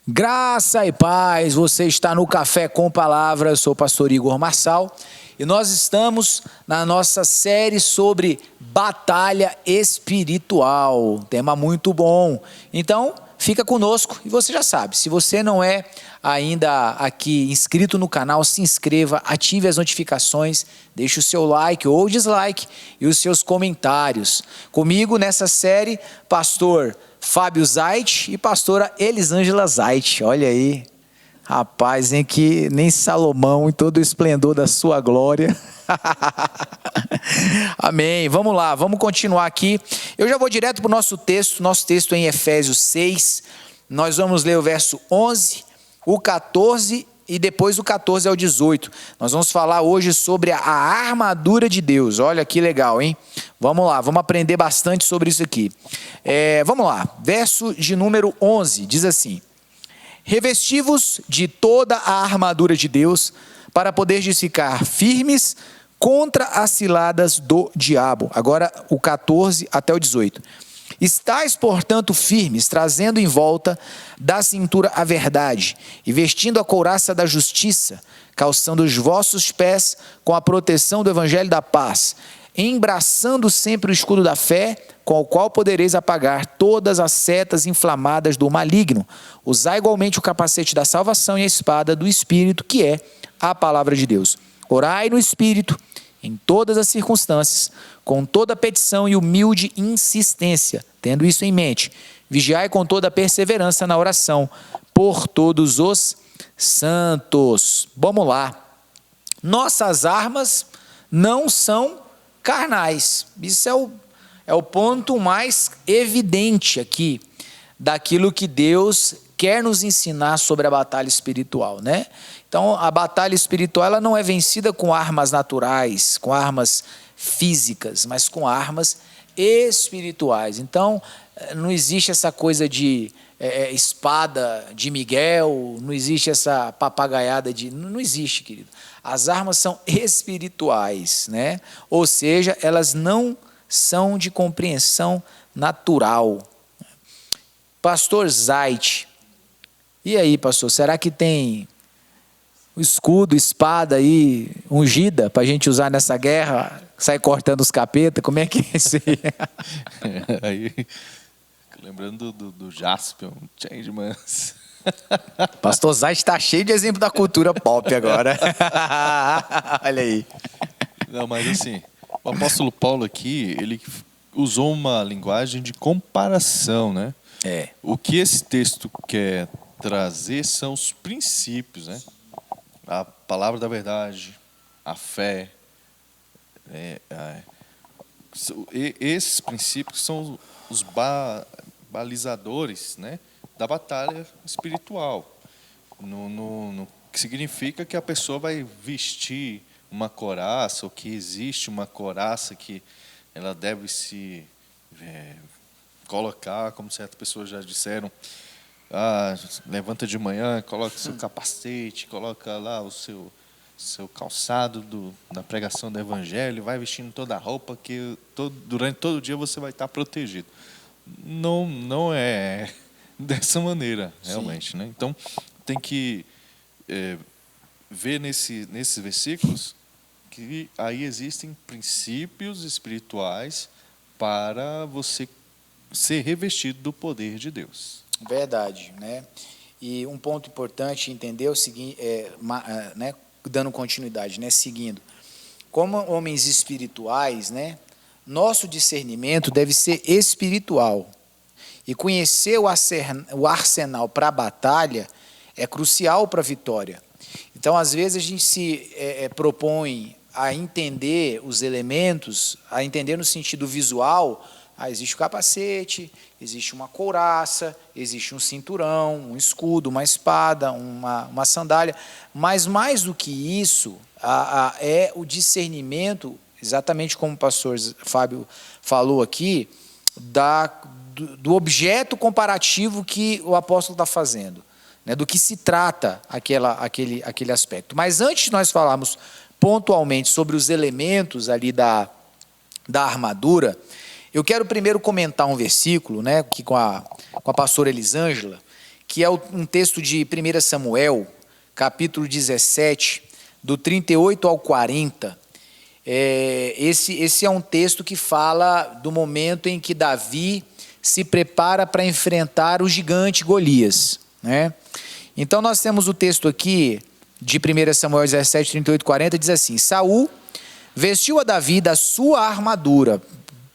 Graça e paz, você está no Café com Palavra, eu sou o pastor Igor Marçal e nós estamos na nossa série sobre batalha espiritual, tema muito bom. Então, fica conosco e você já sabe, se você não é ainda aqui inscrito no canal, se inscreva, ative as notificações, deixe o seu like ou dislike e os seus comentários. Comigo nessa série, pastor Fábio Zait e pastora Elisângela Zait. Olha aí, rapaz, em que nem Salomão em todo o esplendor da sua glória. Amém, vamos lá, vamos continuar aqui. Eu já vou direto para o nosso texto é em Efésios 6, nós vamos ler o verso 11, o 14 e depois o 14 ao 18. Nós vamos falar hoje sobre a armadura de Deus. Olha que legal, hein? Vamos lá, vamos aprender bastante sobre isso aqui. Vamos lá, verso de número 11, diz assim: revesti-vos de toda a armadura de Deus, para poderdes ficar firmes contra as ciladas do diabo. Agora o 14 até o 18. Estais, portanto, firmes, trazendo em volta da cintura a verdade, e vestindo a couraça da justiça, calçando os vossos pés com a proteção do evangelho da paz, embraçando sempre o escudo da fé, com o qual podereis apagar todas as setas inflamadas do maligno. Usai igualmente o capacete da salvação e a espada do Espírito, que é a palavra de Deus. Orai no Espírito, em todas as circunstâncias, com toda petição e humilde insistência, tendo isso em mente, vigiai com toda perseverança na oração, por todos os santos. Vamos lá. Nossas armas não são carnais. Isso é o ponto mais evidente aqui, daquilo que Deus quer nos ensinar sobre a batalha espiritual, né? Então, a batalha espiritual ela não é vencida com armas naturais, com armas físicas, mas com armas espirituais. Então, não existe essa coisa de espada de Miguel, não existe essa papagaiada de... Não existe, querido. As armas são espirituais, né? Ou seja, elas não são de compreensão natural. Pastor Zait, e aí, pastor, será que tem o escudo, espada aí, ungida, para a gente usar nessa guerra, sair cortando os capetas? Como é que é isso aí? Aí, lembrando do Jaspion, Changemans. Pastor Zait está cheio de exemplo da cultura pop agora. Olha aí. Não, mas assim, o apóstolo Paulo aqui, ele usou uma linguagem de comparação, né? O que esse texto quer trazer são os princípios, né? A palavra da verdade, a fé. Esses princípios são os balizadores, né, da batalha espiritual. No que significa que a pessoa vai vestir uma couraça, ou que existe uma couraça que ela deve se colocar, como certas pessoas já disseram. Levanta de manhã, coloca o seu capacete, coloca lá o seu calçado da pregação do evangelho, vai vestindo toda a roupa que durante todo o dia você vai estar protegido. Não é dessa maneira, realmente, né? Então, tem que ver nesses versículos que aí existem princípios espirituais para você ser revestido do poder de Deus. Verdade, né? E um ponto importante entender o seguinte, né, dando continuidade, né, seguindo. Como homens espirituais, né, nosso discernimento deve ser espiritual. E conhecer o arsenal para a batalha é crucial para a vitória. Então, às vezes, a gente se propõe a entender os elementos, a entender no sentido visual. Existe o capacete, existe uma couraça, existe um cinturão, um escudo, uma espada, uma sandália. Mas mais do que isso, é o discernimento, exatamente como o pastor Fábio falou aqui, do objeto comparativo que o apóstolo está fazendo, né, do que se trata aquele aspecto. Mas antes de nós falarmos pontualmente sobre os elementos ali da armadura, eu quero primeiro comentar um versículo, né, aqui com a pastora Elisângela, que é um texto de 1 Samuel, capítulo 17, do 38 ao 40. Esse é um texto que fala do momento em que Davi se prepara para enfrentar o gigante Golias, né? Então nós temos o texto aqui de 1 Samuel 17, 38 e 40, diz assim: Saul vestiu a Davi da sua armadura.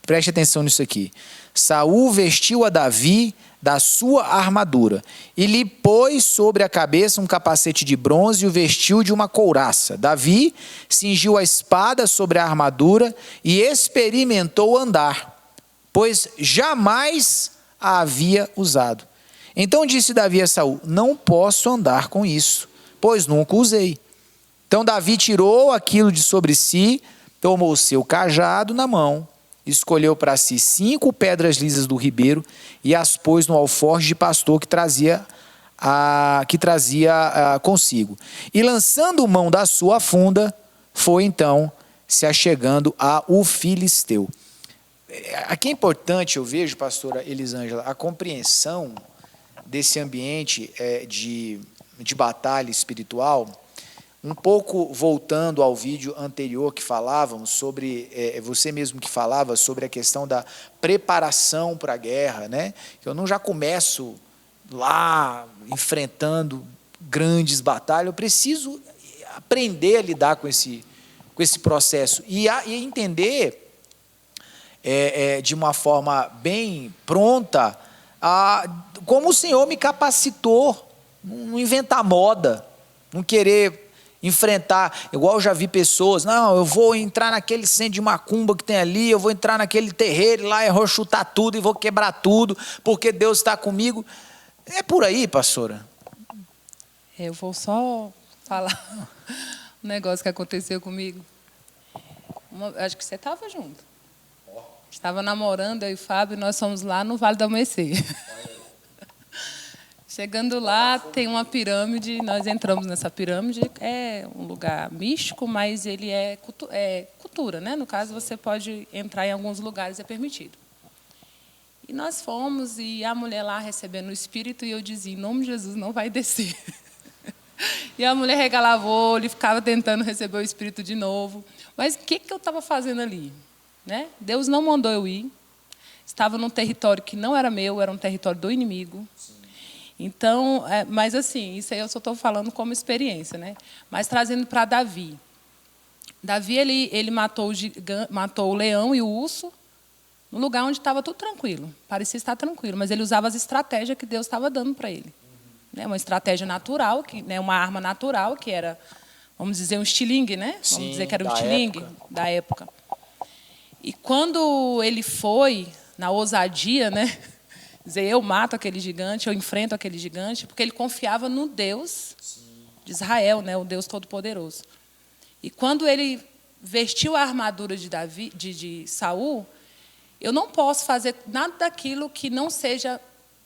Preste atenção nisso aqui. Saul vestiu a Davi da sua armadura e lhe pôs sobre a cabeça um capacete de bronze e o vestiu de uma couraça. Davi cingiu a espada sobre a armadura e experimentou andar, pois jamais a havia usado. Então disse Davi a Saul: não posso andar com isso, pois nunca usei. Então Davi tirou aquilo de sobre si, tomou o seu cajado na mão, escolheu para si 5 pedras lisas do ribeiro e as pôs no alforje de pastor que trazia consigo. E lançando mão da sua funda, foi então se achegando ao filisteu. Aqui é importante, eu vejo, pastora Elisângela, a compreensão desse ambiente de batalha espiritual. Um pouco voltando ao vídeo anterior que falávamos sobre, você mesmo que falava sobre a questão da preparação para a guerra, né? Eu não já começo lá enfrentando grandes batalhas, eu preciso aprender a lidar com esse processo e entender de uma forma bem pronta como o Senhor me capacitou, não inventar moda, não querer enfrentar, igual eu já vi pessoas, não, eu vou entrar naquele centro de macumba que tem ali, eu vou entrar naquele terreiro lá, eu vou chutar tudo e vou quebrar tudo, porque Deus está comigo. É por aí, pastora? Eu vou só falar um negócio que aconteceu comigo. Acho que você estava junto. Estava namorando, eu e o Fábio, nós fomos lá no Vale do Amanhecer. Chegando lá, tem uma pirâmide, nós entramos nessa pirâmide, é um lugar místico, mas ele é cultura, né? No caso, você pode entrar em alguns lugares, é permitido. E nós fomos, e a mulher lá recebendo o Espírito, e eu dizia, em nome de Jesus, não vai descer. E a mulher regalava o olho, e ficava tentando receber o Espírito de novo. Mas o que eu estava fazendo ali? Né? Deus não mandou eu ir. Estava num território que não era meu, era um território do inimigo. Então, mas assim, isso aí eu só estou falando como experiência, né? Mas trazendo para Davi. Davi, ele matou o leão e o urso no lugar onde estava tudo tranquilo. Parecia estar tranquilo, mas ele usava as estratégias que Deus estava dando para ele. Né? Uma estratégia natural, uma arma natural, que era, vamos dizer, um estilingue, né? Sim, vamos dizer que era um estilingue da época. E quando ele foi, na ousadia, né? Dizer, eu mato aquele gigante, eu enfrento aquele gigante, porque ele confiava no Deus de Israel, né, o Deus Todo-Poderoso. E quando ele vestiu a armadura de Saul, eu não posso fazer nada daquilo que não seja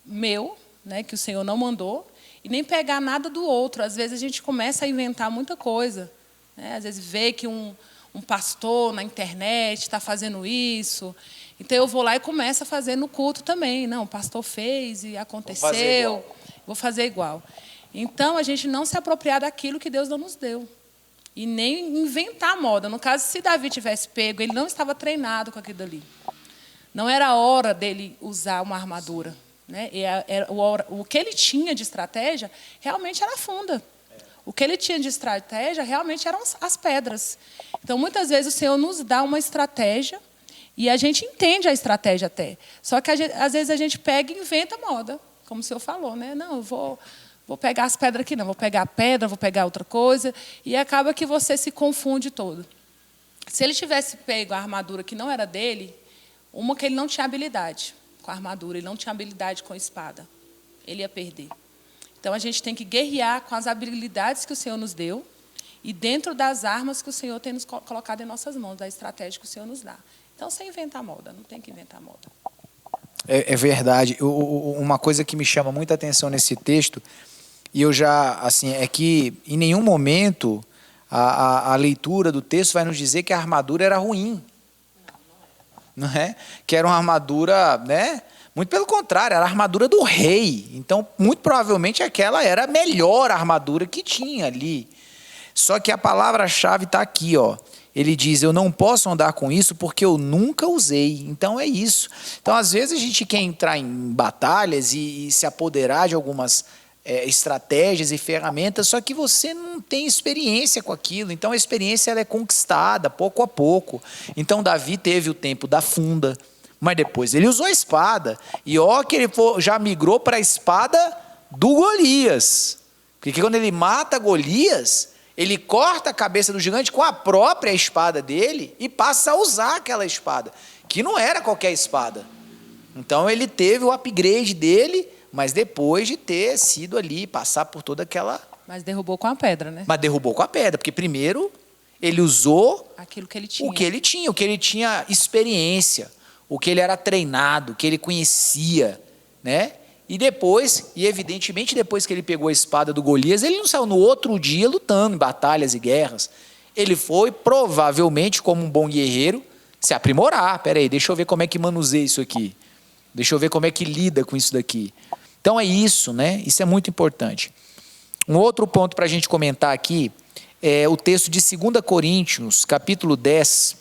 meu, né, que o Senhor não mandou, e nem pegar nada do outro. Às vezes a gente começa a inventar muita coisa. Né? Às vezes vê que um pastor na internet está fazendo isso. Então, eu vou lá e começo a fazer no culto também. Não, o pastor fez e aconteceu. Vou fazer igual. Então, a gente não se apropriar daquilo que Deus não nos deu. E nem inventar moda. No caso, se Davi tivesse pego, ele não estava treinado com aquilo ali. Não era a hora dele usar uma armadura. Né? O que ele tinha de estratégia, realmente era a funda. O que ele tinha de estratégia, realmente eram as pedras. Então, muitas vezes, o Senhor nos dá uma estratégia, e a gente entende a estratégia até. Só que, às vezes, a gente pega e inventa moda, como o senhor falou. Né? Não, eu vou pegar as pedras aqui, não. Vou pegar a pedra, vou pegar outra coisa. E acaba que você se confunde todo. Se ele tivesse pego a armadura que não era dele, uma que ele não tinha habilidade com a armadura, ele não tinha habilidade com a espada. Ele ia perder. Então, a gente tem que guerrear com as habilidades que o Senhor nos deu e dentro das armas que o Senhor tem nos colocado em nossas mãos, da estratégia que o Senhor nos dá. Então, sem inventar moda, não tem que inventar moda. É verdade. Uma coisa que me chama muita atenção nesse texto, e eu já, assim, é que em nenhum momento a leitura do texto vai nos dizer que a armadura era ruim. Não é? Que era uma armadura, né, Muito pelo contrário, era a armadura do rei. Então, muito provavelmente aquela era a melhor armadura que tinha ali. Só que a palavra-chave está aqui, ó. Ele diz, eu não posso andar com isso porque eu nunca usei. Então é isso. Então, às vezes, a gente quer entrar em batalhas e se apoderar de algumas estratégias e ferramentas, só que você não tem experiência com aquilo. Então, a experiência ela é conquistada pouco a pouco. Então, Davi teve o tempo da funda, mas depois ele usou a espada. E ó que ele já migrou para a espada do Golias. Porque quando ele mata Golias, ele corta a cabeça do gigante com a própria espada dele e passa a usar aquela espada, que não era qualquer espada. Então ele teve o upgrade dele, mas depois de ter sido ali, passar por toda aquela... Mas derrubou com a pedra, né? Mas derrubou com a pedra, porque primeiro ele usou aquilo que ele tinha. o que ele tinha experiência, o que ele era treinado, o que ele conhecia, né? E depois, e evidentemente depois que ele pegou a espada do Golias, ele não saiu no outro dia lutando em batalhas e guerras. Ele foi, provavelmente, como um bom guerreiro, se aprimorar. Peraí, deixa eu ver como é que manuseia isso aqui. Deixa eu ver como é que lida com isso daqui. Então é isso, né? Isso é muito importante. Um outro ponto para a gente comentar aqui é o texto de 2 Coríntios, capítulo 10,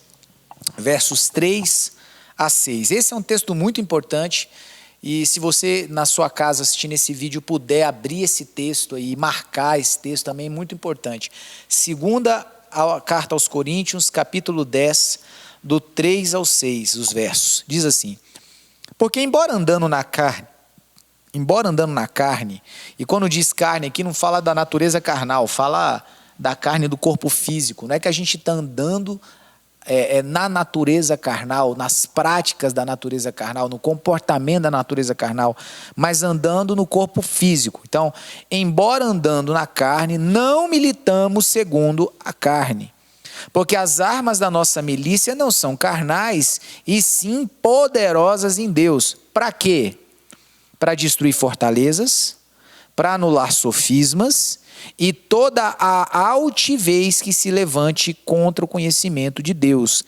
versos 3 a 6. Esse é um texto muito importante. E se você, na sua casa, assistindo esse vídeo, puder abrir esse texto aí, marcar esse texto também é muito importante. Segunda carta aos Coríntios, capítulo 10, do 3 ao 6, os versos. Diz assim, porque embora andando na carne, e quando diz carne aqui não fala da natureza carnal, fala da carne do corpo físico, não é que a gente está andando na natureza carnal, nas práticas da natureza carnal, no comportamento da natureza carnal, mas andando no corpo físico. Então, embora andando na carne, não militamos segundo a carne. Porque as armas da nossa milícia não são carnais, e sim poderosas em Deus. Para quê? Para destruir fortalezas, para anular sofismas e toda a altivez que se levante contra o conhecimento de Deus,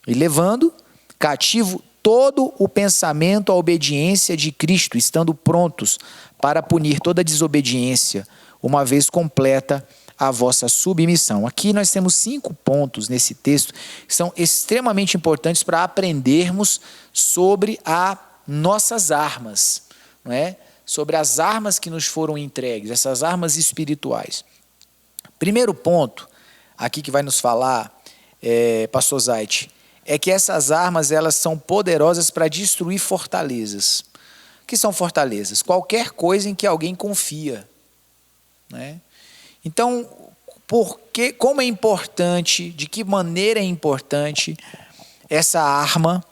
e levando cativo todo o pensamento à obediência de Cristo, estando prontos para punir toda desobediência, uma vez completa a vossa submissão. Aqui nós temos 5 pontos nesse texto que são extremamente importantes para aprendermos sobre as nossas armas, não é? Sobre as armas que nos foram entregues, essas armas espirituais. Primeiro ponto, aqui que vai nos falar, pastor Zait, é que essas armas elas são poderosas para destruir fortalezas. O que são fortalezas? Qualquer coisa em que alguém confia, né? Então, como é importante, de que maneira é importante essa arma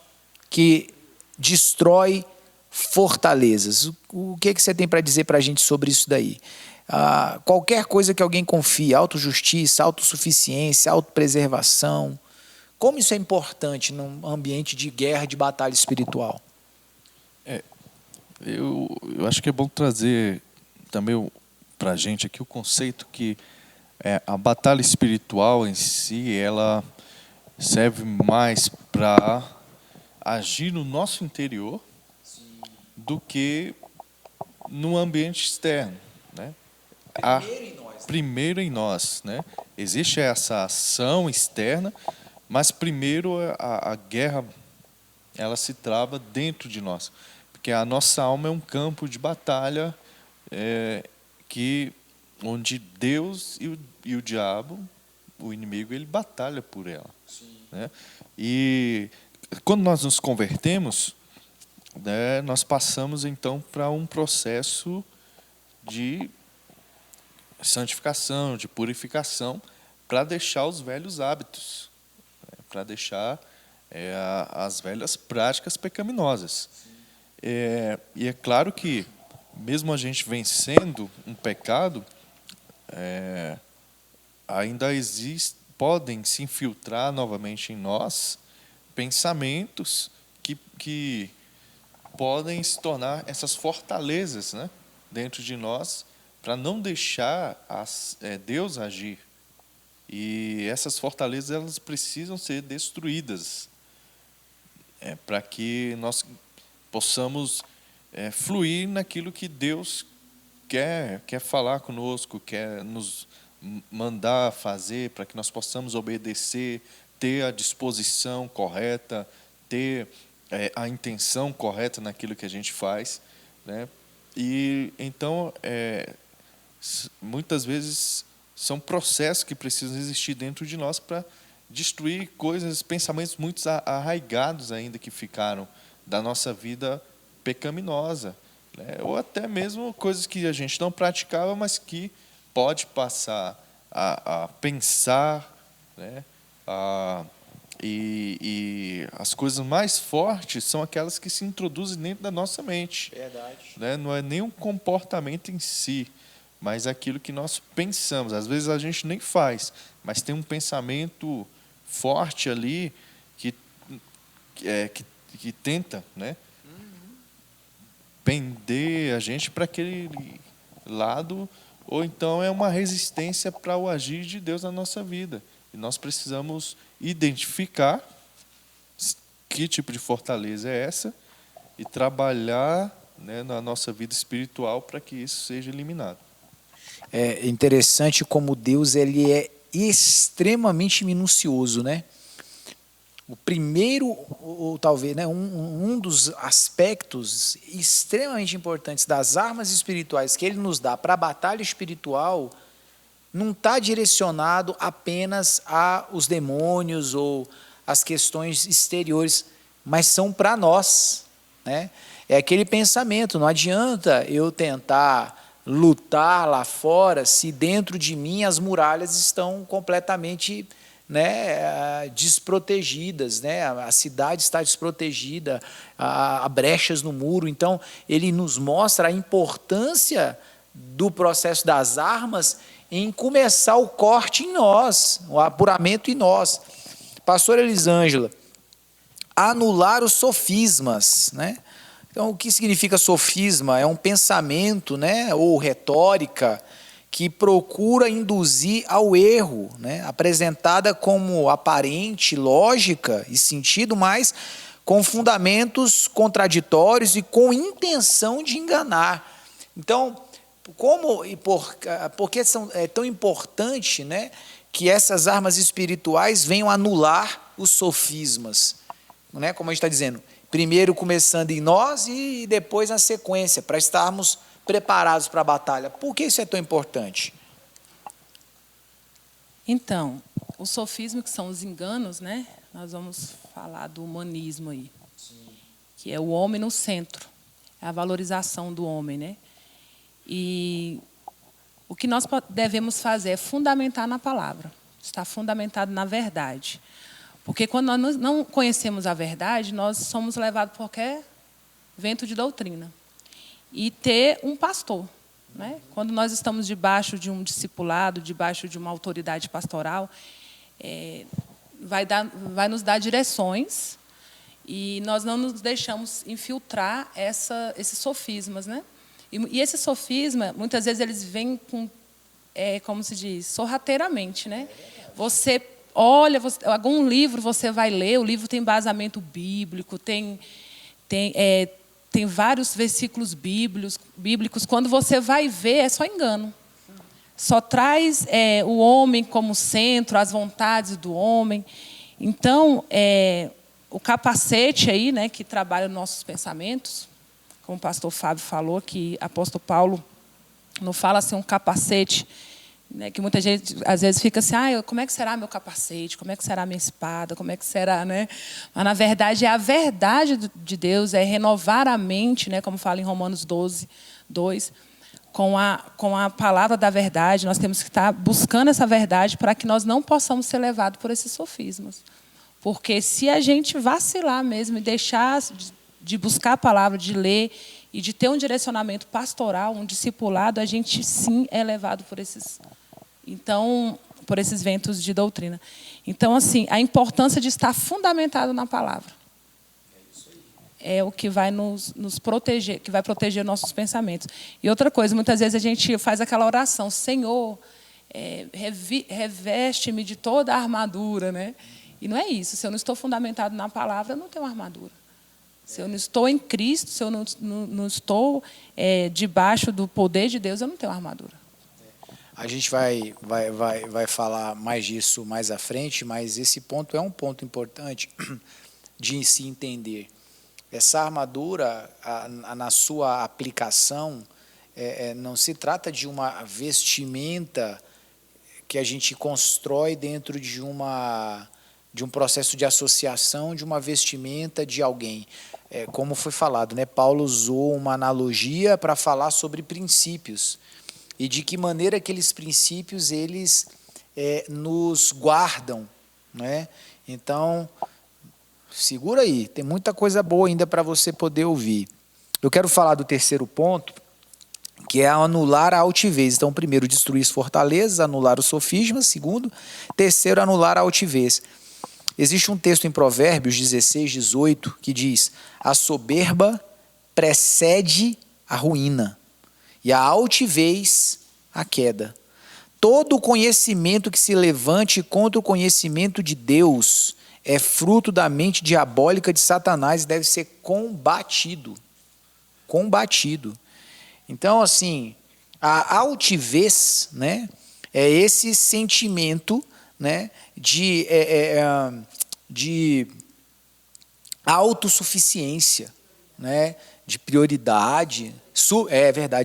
que destrói fortalezas? O que você tem para dizer para a gente sobre isso daí? Qualquer coisa que alguém confie, autojustiça, autossuficiência, autopreservação, como isso é importante num ambiente de guerra, de batalha espiritual? Eu acho que é bom trazer também para a gente aqui o conceito que a batalha espiritual em si, ela serve mais para agir no nosso interior do que no ambiente externo, né? Primeiro em nós, né? Existe essa ação externa, mas primeiro a guerra ela se trava dentro de nós, porque a nossa alma é um campo de batalha onde Deus e o diabo, o inimigo, ele batalha por ela, né? E quando nós nos convertemos, né, nós passamos então para um processo de santificação, de purificação, para deixar os velhos hábitos, né, para deixar as velhas práticas pecaminosas. E é claro que, mesmo a gente vencendo um pecado, ainda podem se infiltrar novamente em nós pensamentos que podem se tornar essas fortalezas, né, dentro de nós, para não deixar Deus agir. E essas fortalezas elas precisam ser destruídas para que nós possamos fluir naquilo que Deus quer falar conosco, quer nos mandar fazer, para que nós possamos obedecer, ter a disposição correta, ter a intenção correta naquilo que a gente faz, né? E então, muitas vezes são processos que precisam existir dentro de nós para destruir coisas, pensamentos muito arraigados ainda que ficaram da nossa vida pecaminosa, né? Ou até mesmo coisas que a gente não praticava, mas que pode passar a pensar, né? E as coisas mais fortes são aquelas que se introduzem dentro da nossa mente. Verdade. Né? Não é nem um comportamento em si, mas aquilo que nós pensamos. Às vezes a gente nem faz, mas tem um pensamento forte ali que tenta, né, pender a gente para aquele lado, ou então é uma resistência para o agir de Deus na nossa vida. E nós precisamos identificar que tipo de fortaleza é essa e trabalhar, né, na nossa vida espiritual para que isso seja eliminado. É interessante como Deus ele é extremamente minucioso, né? O primeiro, ou talvez, né, um dos aspectos extremamente importantes das armas espirituais que ele nos dá para a batalha espiritual não está direcionado apenas aos demônios ou às questões exteriores, mas são para nós, né? É aquele pensamento, não adianta eu tentar lutar lá fora se dentro de mim as muralhas estão completamente, né, desprotegidas, né? A cidade está desprotegida, há brechas no muro. Então, ele nos mostra a importância do processo das armas em começar o corte em nós, o apuramento em nós. Pastor Elisângela, anular os sofismas, né? Então, o que significa sofisma? É um pensamento, né, ou retórica que procura induzir ao erro, né, apresentada como aparente, lógica e sentido, mas com fundamentos contraditórios e com intenção de enganar. Então, como e por que é tão importante, né, que essas armas espirituais venham anular os sofismas, né, como a gente está dizendo, primeiro começando em nós e depois na sequência, para estarmos preparados para a batalha. Por que isso é tão importante? Então, o sofisma, que são os enganos, né? Nós vamos falar do humanismo aí. Sim. Que é o homem no centro, é a valorização do homem, né? E o que nós devemos fazer é fundamentar na palavra, estar fundamentado na verdade. Porque quando nós não conhecemos a verdade, nós somos levados por qualquer vento de doutrina. E ter um pastor, né? Quando nós estamos debaixo de um discipulado, debaixo de uma autoridade pastoral, vai nos dar direções e nós não nos deixamos infiltrar esses sofismas, né? E esse sofisma, muitas vezes, eles vêm com, como se diz, sorrateiramente, né? Você olha, algum livro você vai ler, o livro tem embasamento bíblico, tem vários versículos bíblicos. Quando você vai ver, é só engano. Só traz o homem como centro, as vontades do homem. Então, o capacete aí, né, que trabalha nos nossos pensamentos, como o pastor Fábio falou, que o apóstolo Paulo não fala assim um capacete, né, que muita gente às vezes fica assim, como é que será meu capacete, como é que será minha espada, como é que será, né? Mas na verdade é a verdade de Deus, é renovar a mente, né, como fala em Romanos 12, 2, com a palavra da verdade. Nós temos que estar buscando essa verdade para que nós não possamos ser levados por esses sofismas. Porque se a gente vacilar mesmo e deixar de buscar a palavra, de ler e de ter um direcionamento pastoral, um discipulado, a gente sim é levado por esses ventos de doutrina. Então, assim, a importância de estar fundamentado na palavra é o que vai nos proteger, que vai proteger nossos pensamentos. E outra coisa, muitas vezes a gente faz aquela oração, Senhor, reveste-me de toda a armadura, né? E não é isso. Se eu não estou fundamentado na palavra, eu não tenho armadura. Se eu não estou em Cristo, se eu não estou debaixo do poder de Deus, eu não tenho armadura. A gente vai falar mais disso mais à frente, mas esse ponto é um ponto importante de se entender. Essa armadura, na sua aplicação, não se trata de uma vestimenta que a gente constrói dentro de um processo de associação, de uma vestimenta de alguém. Como foi falado, né? Paulo usou uma analogia para falar sobre princípios e de que maneira aqueles princípios eles nos guardam, né? Então, segura aí, tem muita coisa boa ainda para você poder ouvir. Eu quero falar do terceiro ponto, que é anular a altivez. Então, primeiro, destruir as fortalezas, anular os sofismas. Segundo, terceiro, anular a altivez. Existe um texto em Provérbios 16, 18, que diz: a soberba precede a ruína, e a altivez a queda. Todo conhecimento que se levante contra o conhecimento de Deus é fruto da mente diabólica de Satanás e deve ser combatido. Combatido. Então, assim, a altivez, né, é esse sentimento, né, de autossuficiência, né, de prioridade,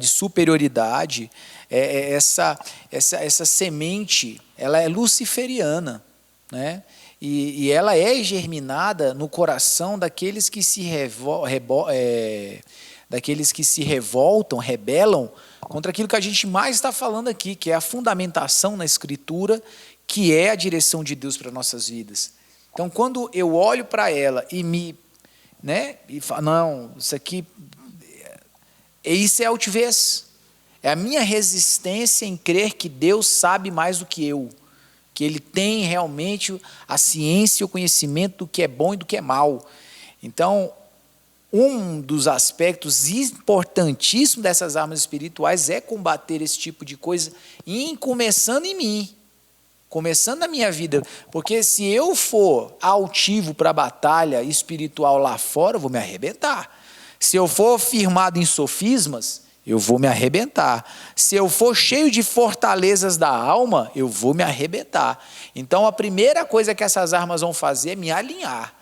superioridade. Essa semente, ela é luciferiana, né, e ela é germinada no coração daqueles que se rebelam contra aquilo que a gente mais está falando aqui, que é a fundamentação na Escritura, que é a direção de Deus para nossas vidas. Então, quando eu olho para ela e falo, não, isso é altivez. É a minha resistência em crer que Deus sabe mais do que eu, que Ele tem realmente a ciência e o conhecimento do que é bom e do que é mal. Então, um dos aspectos importantíssimos dessas armas espirituais é combater esse tipo de coisa, começando em mim, começando na minha vida. Porque se eu for altivo para a batalha espiritual lá fora, eu vou me arrebentar. Se eu for firmado em sofismas, eu vou me arrebentar. Se eu for cheio de fortalezas da alma, eu vou me arrebentar. Então, a primeira coisa que essas armas vão fazer é me alinhar.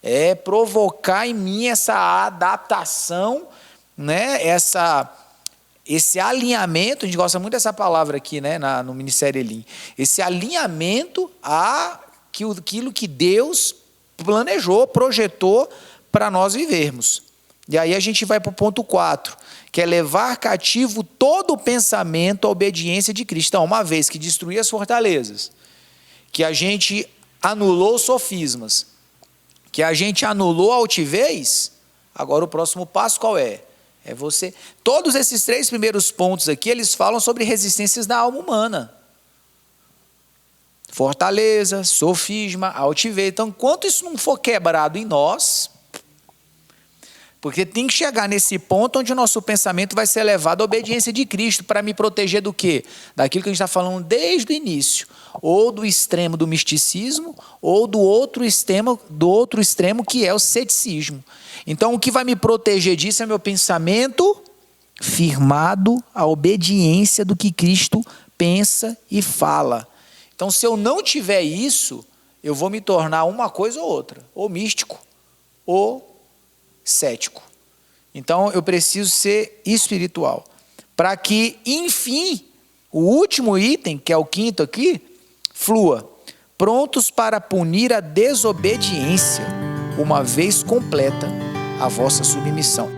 É provocar em mim essa adaptação, né? Esse alinhamento, a gente gosta muito dessa palavra aqui, né? No Ministério Elim. Esse alinhamento àquilo que Deus planejou, projetou para nós vivermos. E aí a gente vai para o ponto 4, que é levar cativo todo o pensamento à obediência de Cristo. Então, uma vez que destruir as fortalezas, que a gente anulou os sofismas, que a gente anulou a altivez, agora o próximo passo qual é? É você... Todos esses 3 primeiros pontos aqui, eles falam sobre resistências da alma humana. Fortaleza, sofisma, altivez. Então, enquanto isso não for quebrado em nós, porque tem que chegar nesse ponto onde o nosso pensamento vai ser levado à obediência de Cristo para me proteger do quê? Daquilo que a gente está falando desde o início. Ou do extremo do misticismo, ou do outro extremo que é o ceticismo. Então, o que vai me proteger disso é meu pensamento firmado à obediência do que Cristo pensa e fala. Então, se eu não tiver isso, eu vou me tornar uma coisa ou outra, ou místico, ou cético. Então, eu preciso ser espiritual. Para que, enfim, o último item, que é o 5º aqui, flua. Prontos para punir a desobediência, uma vez completa a vossa submissão.